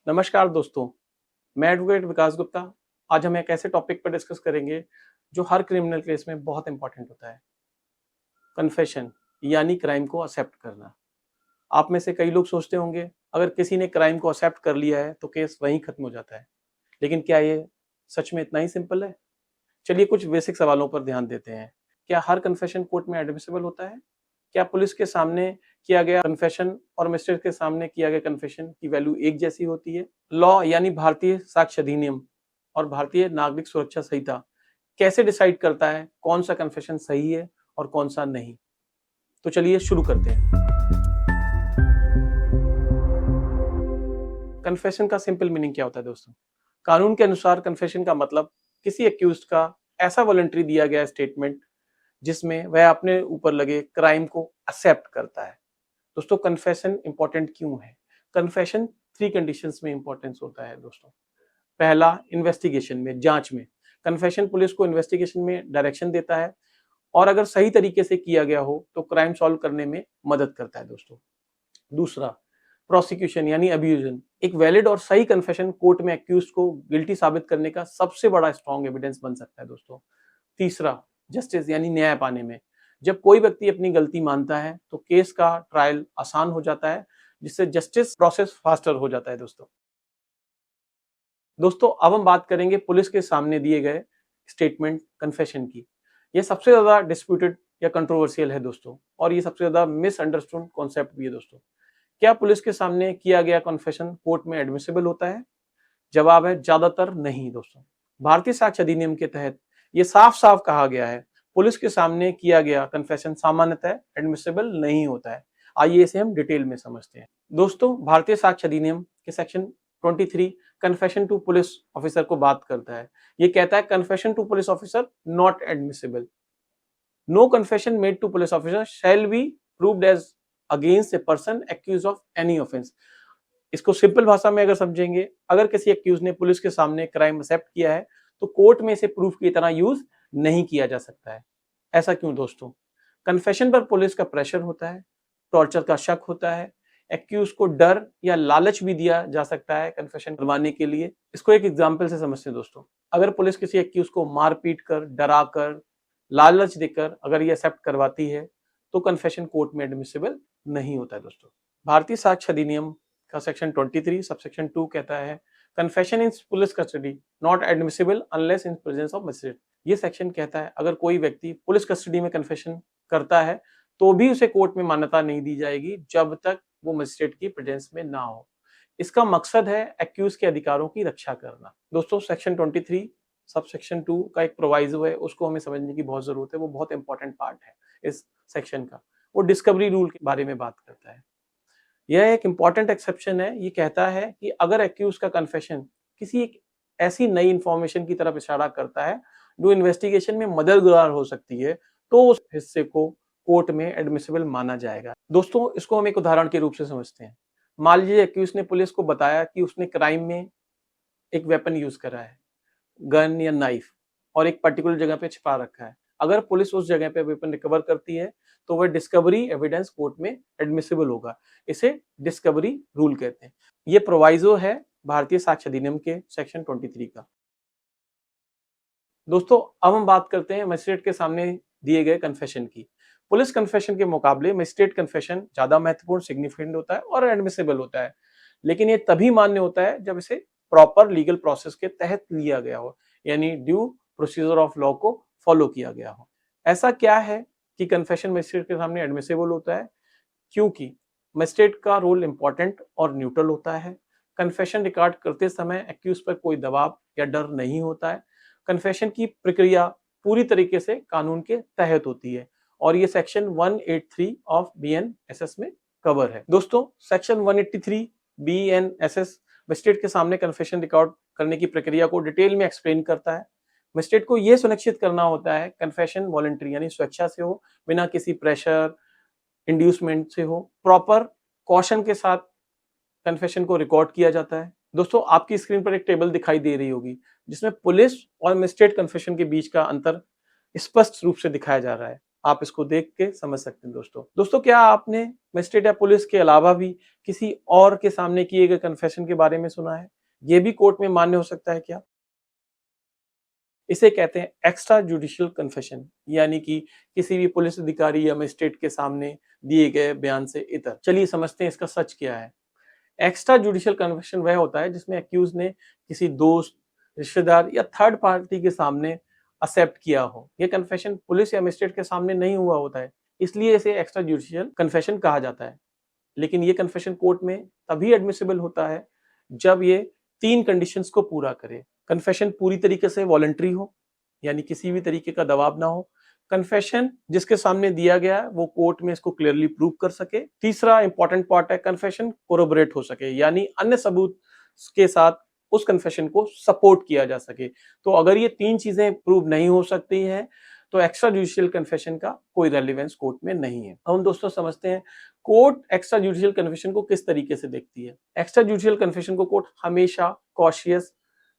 नमस्कार दोस्तों, मैं एडवोकेट विकास गुप्ता। आज हम एक ऐसे टॉपिक पर डिस्कस करेंगे जो हर क्रिमिनल केस में बहुत इंपॉर्टेंट होता है। कन्फेशन यानी क्राइम को एक्सेप्ट करना। आप में से कई लोग सोचते होंगे अगर किसी ने क्राइम को एक्सेप्ट कर लिया है तो केस वहीं खत्म हो जाता है। लेकिन क्या ये सच में इतना ही सिंपल है? चलिए कुछ बेसिक सवालों पर ध्यान देते हैं। क्या हर कन्फेशन कोर्ट में एडमिसिबल होता है? क्या पुलिस के सामने किया गया कन्फेशन और मजिस्ट्रेट के सामने किया गया कन्फेशन की वैल्यू एक जैसी होती है? लॉ यानी भारतीय साक्ष्य अधिनियम और भारतीय नागरिक सुरक्षा संहिता कैसे डिसाइड करता है कौन सा कन्फेशन सही है और कौन सा नहीं? तो चलिए शुरू करते हैं। कन्फेशन का सिंपल मीनिंग क्या होता है दोस्तों? कानून के अनुसार कन्फेशन का मतलब किसी एक्यूज्ड का ऐसा वॉलंटरी दिया गया स्टेटमेंट जिसमें वह अपने ऊपर लगे क्राइम को एक्सेप्ट करता है। दोस्तों कन्फेशन इंपॉर्टेंट क्यों है? कन्फेशन 3 कंडीशंस में इंपॉर्टेंस होता है दोस्तों। पहला, इन्वेस्टिगेशन में, जांच में। कन्फेशन पुलिस को इन्वेस्टिगेशन में डायरेक्शन देता है और अगर सही तरीके से किया गया हो तो क्राइम सॉल्व करने में मदद करता है दोस्तों। दूसरा, प्रोसिक्यूशन यानी अब्यूजन। एक वैलिड और सही कन्फेशन कोर्ट में एक्यूज्ड को गिल्टी साबित करने का सबसे बड़ा स्ट्रॉन्ग एविडेंस बन सकता है दोस्तों। तीसरा, जस्टिस यानी न्याय पाने में। जब कोई व्यक्ति अपनी गलती मानता है तो केस का ट्रायल आसान हो जाता है जिससे जस्टिस प्रोसेस फास्टर हो जाता है दोस्तों। दोस्तों अब हम बात करेंगे पुलिस के सामने दिए गए स्टेटमेंट कन्फेशन की। ये सबसे ज्यादा डिस्प्यूटेड या कंट्रोवर्शियल है दोस्तों और ये सबसे ज्यादा मिसअंडरस्टूड कॉन्सेप्ट भी है दोस्तों। क्या पुलिस के सामने किया गया कन्फेशन कोर्ट में एडमिसिबल होता है? जवाब है ज्यादातर नहीं दोस्तों। भारतीय साक्ष्य अधिनियम के तहत ये साफ साफ कहा गया है पुलिस के सामने किया गया कन्फेशन सामान्यतः एडमिसिबल नहीं होता है। आइए इसे हम डिटेल में समझते हैं। दोस्तों भारतीय साक्ष्य अधिनियम के section 23 confession to police officer को बात करता है। ये कहता है confession to police officer not admissible. No confession made to police officer shall be proved as against a person accused of any offence. इसको सिंपल भाषा में अगर समझेंगे, अगर किसी एक्यूज ने पुलिस के सामने क्राइम एक्सेप्ट किया है तो कोर्ट में इसे प्रूफ की तरह यूज नहीं किया जा सकता है। ऐसा क्यों दोस्तों? कन्फेशन पर पुलिस का प्रेशर होता है, टॉर्चर का शक होता है, एक्यूज को डर या लालच भी दिया जा सकता है कन्फेशन करवाने के लिए। इसको एक एग्जांपल से समझते हैं दोस्तों। अगर पुलिस किसी एक्यूज को मार पीट कर, डरा कर, लालच देकर अगर ये एक्सेप्ट करवाती है तो कन्फेशन कोर्ट में एडमिसिबल नहीं होता है दोस्तों। भारतीय साक्ष्य अधिनियम का सेक्शन 23 सबसेक्शन 2 कहता है confession in police custody not admissible unless in presence of magistrate. ये सेक्शन कहता है अगर कोई व्यक्ति पुलिस कस्टडी में कन्फेशन करता है तो भी उसे कोर्ट में मान्यता नहीं दी जाएगी जब तक वो मजिस्ट्रेट की प्रेजेंस में ना हो। इसका मकसद है एक्यूज के अधिकारों की रक्षा करना। दोस्तों सेक्शन 23 सबसेक्शन 2 का एक प्रोवाइजो है, उसको हमें समझने की बहुत जरूरत है। वो बहुत इंपॉर्टेंट पार्ट है इस सेक्शन का। वो डिस्कवरी रूल के बारे में बात करता है। यह एक इंपॉर्टेंट एक्सेप्शन है। ये कहता है कि अगर एक्यूज का कन्फेशन किसी एक ऐसी नई इंफॉर्मेशन की तरफ इशारा करता है जो इन्वेस्टिगेशन में मददगार हो सकती है तो उस हिस्से को कोर्ट में एडमिसिबल माना जाएगा। दोस्तों इसको हम एक उदाहरण के रूप से समझते हैं। मान लीजिए एक्यूज ने पुलिस को बताया कि उसने क्राइम में एक वेपन यूज करा है, गन या नाइफ, और एक पर्टिकुलर जगह पे छिपा रखा है। अगर पुलिस उस जगह पे वेपन रिकवर करती है तो वह डिस्कवरी एविडेंस कोर्ट में एडमिसिबल होगा। इसे डिस्कवरी रूल कहते हैं। ये प्रोवाइजो है भारतीय साक्ष्य अधिनियम के सेक्शन 23 का। दोस्तों अब हम बात करते हैं मजिस्ट्रेट के सामने दिए गए कन्फेशन की। पुलिस कन्फेशन के मुकाबले मजिस्ट्रेट कन्फेशन ज्यादा महत्वपूर्ण, सिग्निफिकेंट होता है और एडमिसिबल होता है। लेकिन ये तभी मान्य होता है जब इसे प्रॉपर लीगल प्रोसेस के तहत लिया गया हो, यानी ड्यू प्रोसीजर ऑफ लॉ को फॉलो किया गया हो। ऐसा क्या है कि कन्फेशन मजिस्ट्रेट के सामने एडमिसिबल होता है? क्योंकि मजिस्ट्रेट का रोल इंपॉर्टेंट और न्यूट्रल होता है। कन्फेशन रिकॉर्ड करते समय एक्यूज पर कोई दबाव या डर नहीं होता है। कन्फेशन की प्रक्रिया पूरी तरीके से कानून के तहत होती है और ये सेक्शन 183 ऑफ बीएनएसएस में कवर है। दोस्तों सेक्शन 183 बीएनएसएस मजिस्ट्रेट के सामने कन्फेशन रिकॉर्ड करने की प्रक्रिया को डिटेल में एक्सप्लेन करता है। मजिस्ट्रेट को यह सुनिश्चित करना होता है कन्फेशन वॉलंटरी यानी स्वेच्छा से हो, बिना किसी प्रेशर इंड्यूसमेंट से हो, प्रॉपर कॉशन के साथ कन्फेशन को रिकॉर्ड किया जाता है। दोस्तों आपकी स्क्रीन पर एक टेबल दिखाई दे रही होगी जिसमें पुलिस और मजिस्ट्रेट कन्फेशन के बीच का अंतर स्पष्ट रूप से दिखाया जा रहा है। आप इसको देख के समझ सकते हैं दोस्तों क्या आपने मजिस्ट्रेट या पुलिस के अलावा भी किसी और के सामने किए गए कन्फेशन के बारे में सुना है? ये भी कोर्ट में मान्य हो सकता है क्या? इसे कहते हैं एक्स्ट्रा जुडिशियल कन्फेशन, यानी कि किसी भी पुलिस अधिकारी या मजिस्ट्रेट के सामने दिए गए बयान से इतर। चलिए समझते हैं इसका सच क्या है। एक्स्ट्रा जुडिशियल कन्फेशन वह होता है जिसमें एक्यूज ने किसी दोस्त, रिश्तेदार या थर्ड पार्टी के सामने एक्सेप्ट किया हो। यह कन्फेशन पुलिस या मजिस्ट्रेट के सामने नहीं हुआ होता है, इसलिए इसे एक्स्ट्रा जुडिशियल कन्फेशन कहा जाता है। लेकिन ये कन्फेशन कोर्ट में तभी एडमिसिबल होता है जब ये 3 कंडीशंस को पूरा करे। कन्फेशन पूरी तरीके से वॉलंटरी हो, यानी किसी भी तरीके का दबाव ना हो। कन्फेशन जिसके सामने दिया गया है वो कोर्ट में इसको क्लियरली प्रूव कर सके। तीसरा इंपॉर्टेंट पार्ट है कन्फेशन कोरोबोरेट हो सके, यानी अन्य सबूत के साथ उस कन्फेशन को सपोर्ट किया जा सके। तो अगर ये 3 चीजें प्रूव नहीं हो सकती हैं तो एक्स्ट्रा जुडिशियल कन्फेशन का कोई रेलेवेंस कोर्ट में नहीं है। हम दोस्तों समझते हैं कोर्ट एक्स्ट्रा जुडिशियल कन्फेशन को किस तरीके से देखती है। एक्स्ट्रा जुडिशियल कन्फेशन को कोर्ट हमेशा कॉशियस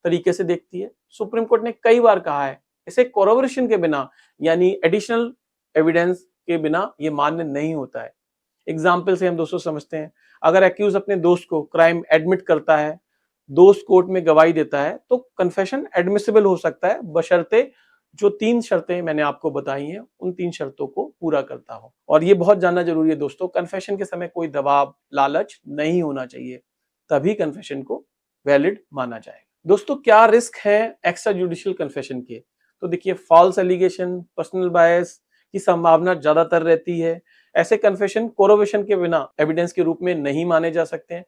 तरीके से देखती है। सुप्रीम कोर्ट ने कई बार कहा है इसे कोरोबोरेशन के बिना, यानी एडिशनल एविडेंस के बिना ये मान्य नहीं होता है। एग्जाम्पल से हम दोस्तों समझते हैं, अगर एक्यूज अपने दोस्त को क्राइम एडमिट करता है, दोस्त कोर्ट में गवाही देता है, तो कन्फेशन एडमिसिबल हो सकता है बशर्ते जो 3 शर्तें मैंने आपको बताई हैं उन 3 शर्तों को पूरा करता हो। और ये बहुत जानना जरूरी है दोस्तों, कन्फेशन के समय कोई दबाव, लालच नहीं होना चाहिए, तभी कन्फेशन को वैलिड माना जाएगा। दोस्तों क्या रिस्क है एक्स्ट्रा जुडिशियल कन्फेशन के? तो देखिए, फॉल्स एलिगेशन, पर्सनल बायस की संभावना ज्यादातर रहती है। ऐसे कन्फेशन कोरोबोरेशन के बिना एविडेंस के रूप में नहीं माने जा सकते हैं।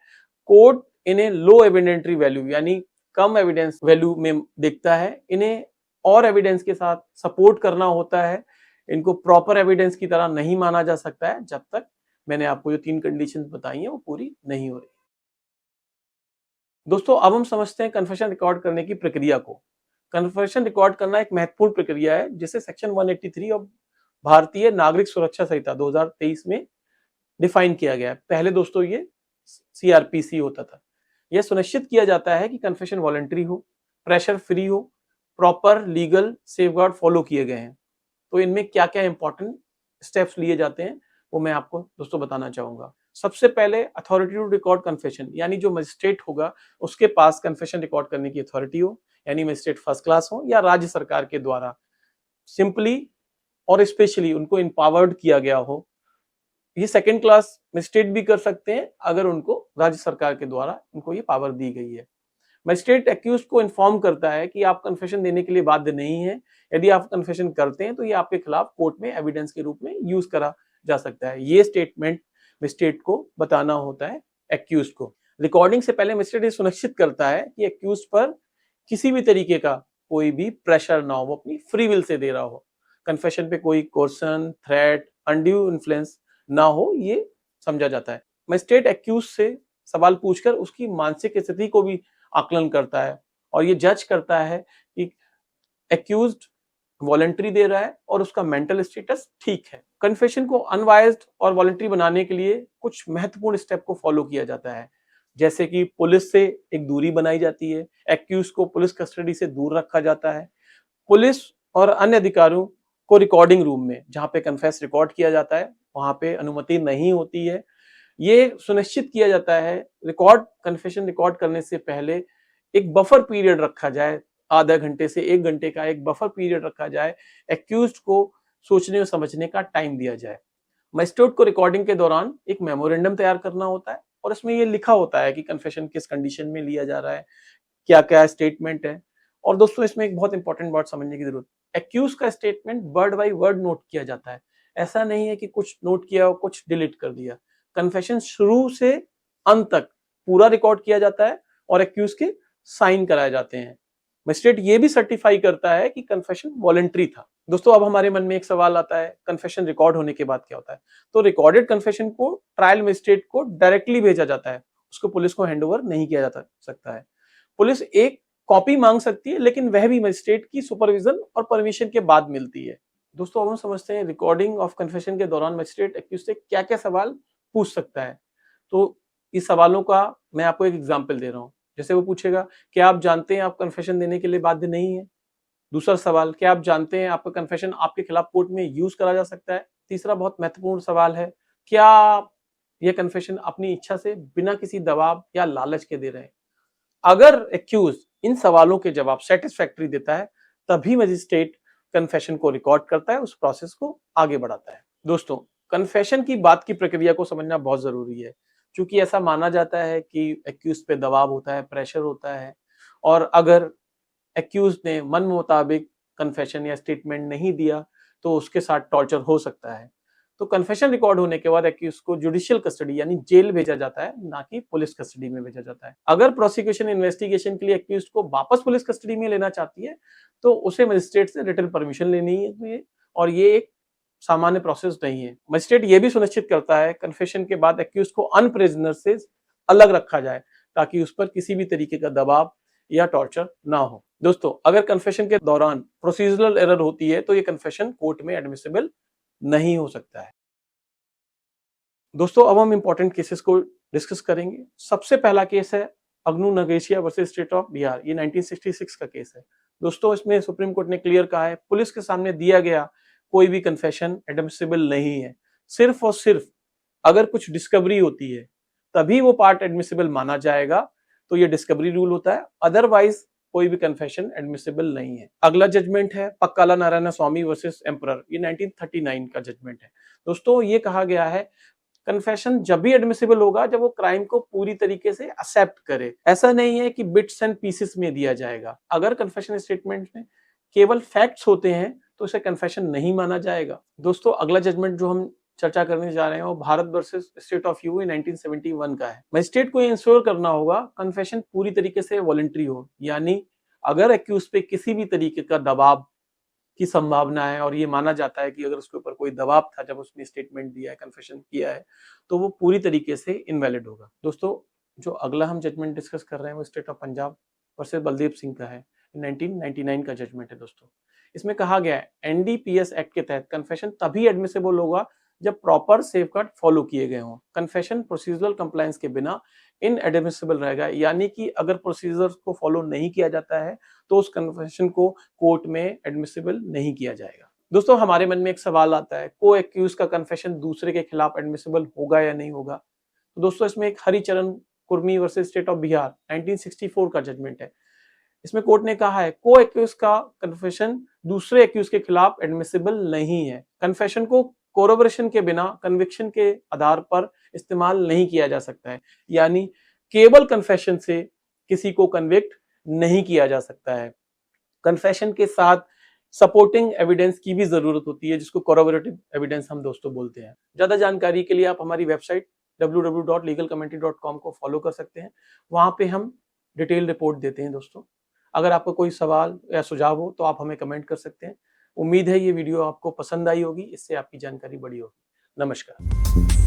कोर्ट इन्हें लो एविडेंटरी वैल्यू, यानी कम एविडेंस वैल्यू में देखता है। इन्हें और एविडेंस के साथ सपोर्ट करना होता है। इनको प्रॉपर एविडेंस की तरह नहीं माना जा सकता है जब तक मैंने आपको जो 3 कंडीशंस बताई हैं वो पूरी नहीं हो रही। दोस्तों अब हम समझते हैं कन्फेशन रिकॉर्ड करने की प्रक्रिया को। कन्फेशन रिकॉर्ड करना एक महत्वपूर्ण प्रक्रिया है जिसे सेक्शन 183 ऑफ भारतीय नागरिक सुरक्षा संहिता 2023 में डिफाइन किया गया है। पहले दोस्तों ये सीआरपीसी होता था। यह सुनिश्चित किया जाता है कि कन्फेशन वॉलंटरी हो, प्रेशर फ्री हो, प्रॉपर लीगल सेफगार्ड फॉलो किए गए हैं। तो इनमें क्या क्या इंपॉर्टेंट स्टेप्स लिए जाते हैं वो मैं आपको दोस्तों बताना चाहूंगा। सबसे पहले अथॉरिटी टू रिकॉर्ड कन्फेशन, यानी जो मजिस्ट्रेट होगा उसके पास कन्फेशन रिकॉर्ड करने की अथॉरिटी हो, यानी मजिस्ट्रेट फर्स्ट क्लास हो या राज्य सरकार के द्वारा सिंपली और स्पेशली उनको इंपावर्ड किया गया हो। ये सेकंड क्लास मजिस्ट्रेट भी कर सकते हैं अगर उनको राज्य सरकार के द्वारा उनको ये पावर दी गई है। मजिस्ट्रेट एक्यूज को इन्फॉर्म करता है कि आप कन्फेशन देने के लिए बाध्य नहीं है। यदि आप कन्फेशन करते हैं तो ये आपके खिलाफ कोर्ट में एविडेंस के रूप में यूज करा जा सकता है। ये स्टेटमेंट मजिस्ट्रेट को बताना होता है एक्यूज को। रिकॉर्डिंग से पहले मजिस्ट्रेट ये सुनिश्चित करता है कि एक्यूज पर किसी भी तरीके का कोई भी प्रेशर ना हो, वो अपनी फ्री विल से दे रहा हो। कन्फेशन पे कोई कोर्सन, थ्रेट, अनड्यू इन्फ्लुएंस ना हो, ये समझा जाता है। मजिस्ट्रेट एक्यूज से सवाल पूछकर उसकी मानसिक स्थिति को भी आकलन करता है और ये जज करता है कि एक्यूज्ड वॉलंटरी दे रहा है और उसका मेंटल स्टेटस ठीक है। कन्फेशन को अनवाइज्ड और वॉलंटरी बनाने के लिए कुछ महत्वपूर्ण स्टेप को फॉलो किया जाता है, जैसे कि पुलिस से एक दूरी बनाई जाती है, एक्यूज को पुलिस कस्टडी से दूर रखा जाता है। पुलिस और अन्य अधिकारियों को रिकॉर्डिंग रूम में जहां पे कन्फेस रिकॉर्ड किया जाता है वहां पे अनुमति नहीं होती है। ये सुनिश्चित किया जाता है कन्फेशन रिकॉर्ड करने से पहले एक बफर पीरियड रखा जाए, आधा घंटे से 1 घंटे का एक बफर पीरियड रखा जाए, एक्यूज्ड को सोचने और समझने का टाइम दिया जाए। मजिस्ट्रेट को रिकॉर्डिंग के दौरान एक मेमोरेंडम तैयार करना होता है और इसमें ये लिखा होता है कि कन्फेशन किस कंडीशन में लिया जा रहा है, क्या क्या स्टेटमेंट है। और दोस्तों इसमें एक बहुत इंपॉर्टेंट बात समझने की जरूरत है, एक्यूज का statement word by word note किया जाता है। ऐसा नहीं है कि कुछ नोट किया और कुछ डिलीट कर दिया। कन्फेशन शुरू से अंत तक पूरा रिकॉर्ड किया जाता है और एक्यूज के साइन कराए जाते हैं। मजिस्ट्रेट ये भी सर्टिफाई करता है कि कन्फेशन वॉलंटरी था। दोस्तों अब हमारे मन में एक सवाल आता है, कन्फेशन रिकॉर्ड होने के बाद क्या होता है? तो रिकॉर्डेड कन्फेशन को ट्रायल मजिस्ट्रेट को डायरेक्टली भेजा जाता है, उसको पुलिस को हैंडओवर नहीं किया जा सकता है। पुलिस एक कॉपी मांग सकती है लेकिन वह भी मजिस्ट्रेट की सुपरविजन और परमिशन के बाद मिलती है। दोस्तों अब हम समझते हैं रिकॉर्डिंग ऑफ कन्फेशन के दौरान मजिस्ट्रेट एक्यूज से क्या क्या सवाल पूछ सकता है। तो इस सवालों का मैं आपको एक एग्जाम्पल दे रहा हूँ। जैसे वो पूछेगा, क्या आप जानते हैं आप कन्फेशन देने के लिए बाध्य नहीं है? दूसरा सवाल, क्या आप जानते हैं आपका कन्फेशन आपके खिलाफ कोर्ट में यूज करा जा सकता है? तीसरा बहुत महत्वपूर्ण सवाल है, क्या यह कन्फेशन अपनी इच्छा से बिना किसी दबाव या लालच के दे रहे हैं? अगर एक्यूज इन सवालों के जवाब सेटिस्फैक्टरी देता है, तभी मजिस्ट्रेट कन्फेशन को रिकॉर्ड करता है, उस प्रोसेस को आगे बढ़ाता है। दोस्तों, कन्फेशन की बात की प्रक्रिया को समझना बहुत जरूरी है, क्योंकि ऐसा माना जाता है कि एक्यूज पे दबाव होता है, प्रेशर होता है, और अगर एक्यूज ने मन मुताबिक कन्फेशन या स्टेटमेंट नहीं दिया तो उसके साथ टॉर्चर हो सकता है। तो कन्फेशन रिकॉर्ड होने के बाद एक्यूज को जुडिशियल कस्टडी यानी जेल भेजा जाता है, ना कि पुलिस कस्टडी में भेजा जाता है। अगर प्रोसिक्यूशन इन्वेस्टिगेशन के लिए एक्यूज को वापस पुलिस कस्टडी में लेना चाहती है तो उसे मजिस्ट्रेट से रिटन परमिशन लेनी है, और ये एक सामान्य प्रोसेस नहीं है। मजिस्ट्रेट ये भी सुनिश्चित करता है कन्फेशन के बाद एक्यूज को अन प्रिजनर से अलग रखा जाए, ताकि उस पर किसी भी तरीके का दबाव या टॉर्चर ना हो। दोस्तों, अगर कन्फेशन के दौरान प्रोसीजरल एरर होती है तो ये कन्फेशन कोर्ट में एडमिसिबल नहीं हो सकता है। दोस्तों, अब हम इंपॉर्टेंट केसेस को डिस्कस करेंगे। सबसे पहला केस है Agnu Nagesia versus state of Bihar. ये 1966 का केस है। दोस्तों, इसमें सुप्रीम कोर्ट ने क्लियर कहा है, पुलिस के सामने दिया गया कोई भी कन्फेशन एडमिसिबल नहीं है। सिर्फ और सिर्फ अगर कुछ डिस्कवरी होती है तभी वो पार्ट एडमिसिबल माना जाएगा, तो ये डिस्कवरी रूल होता है, अदरवाइज कोई भी कन्फेशन एडमिसिबल नहीं है। अगला जजमेंट है पक्काला नारायण स्वामी वर्सेस एम्परर। ये 1939 का जजमेंट है। दोस्तों, ये कहा गया है कन्फेशन जब भी एडमिसिबल होगा जब वो क्राइम को पूरी तरीके से एक्सेप्ट करे। ऐसा नहीं है कि बिट्स एंड पीसेस में दिया जाएगा। अगर कन्फेशन स्टेटमेंट में केवल फैक्ट्स होते हैं तो इसे कन्फेशन नहीं माना जाएगा। दोस्तों, अगला जजमेंट जो हम चर्चा करने जा रहे हैं वो Bharat versus state of UP 1971 का है। मजिस्ट्रेट को इंश्योर करना होगा कन्फेशन पूरी तरीके से वॉलंटरी हो, यानी अगर एक्यूज पे किसी भी तरीके का दबाव की संभावना है और ये माना जाता है कि अगर उसके ऊपर कोई दबाव था जब उसने स्टेटमेंट दिया है, कन्फेशन किया है, तो वो पूरी तरीके से इनवैलिड होगा। दोस्तों, जो अगला हम जजमेंट डिस्कस कर रहे हैं वो state of Punjab versus Baldev Singh का है। 1999 का जजमेंट है। दोस्तों, इसमें कहा गया है एनडीपीएस एक्ट के तहत कन्फेशन तभी एडमिसिबल होगा जब प्रॉपर सेफगार्ड फॉलो किए गए हों। कन्फेशन प्रोसीजरल कंप्लायंस के बिना इनएडमिसिबल रहेगा, यानी कि अगर प्रोसीजर को फॉलो नहीं किया जाता है तो उस कन्फेशन को कोर्ट में एडमिसिबल नहीं किया जाएगा। दोस्तों, हमारे मन में एक सवाल आता है, को एक्यूज का कन्फेशन दूसरे के खिलाफ एडमिसिबल होगा या नहीं होगा? तो दोस्तों, इसमें एक Haricharan Kurmi versus state of Bihar 1964 का जजमेंट है। इसमें कोर्ट ने कहा है को एक्यूज का कन्फेशन दूसरे एक्यूज के खिलाफ एडमिसिबल नहीं है। कन्फेशन को कोरोबरेशन के बिना कन्विक्शन के आधार पर इस्तेमाल नहीं किया जा सकता है, यानी केवल कन्फेशन से किसी को कन्विक्ट नहीं किया जा सकता है। कन्फेशन के साथ सपोर्टिंग एविडेंस की भी जरूरत होती है, जिसको कोरोबरेटिव एविडेंस हम दोस्तों बोलते हैं। ज्यादा जानकारी के लिए आप हमारी वेबसाइट www.legalcommentary.com को फॉलो कर सकते हैं। वहां पे हम डिटेल रिपोर्ट देते हैं। दोस्तों, अगर आपको कोई सवाल या सुझाव हो तो आप हमें कमेंट कर सकते हैं। उम्मीद है ये वीडियो आपको पसंद आई होगी, इससे आपकी जानकारी बढ़ी होगी। नमस्कार।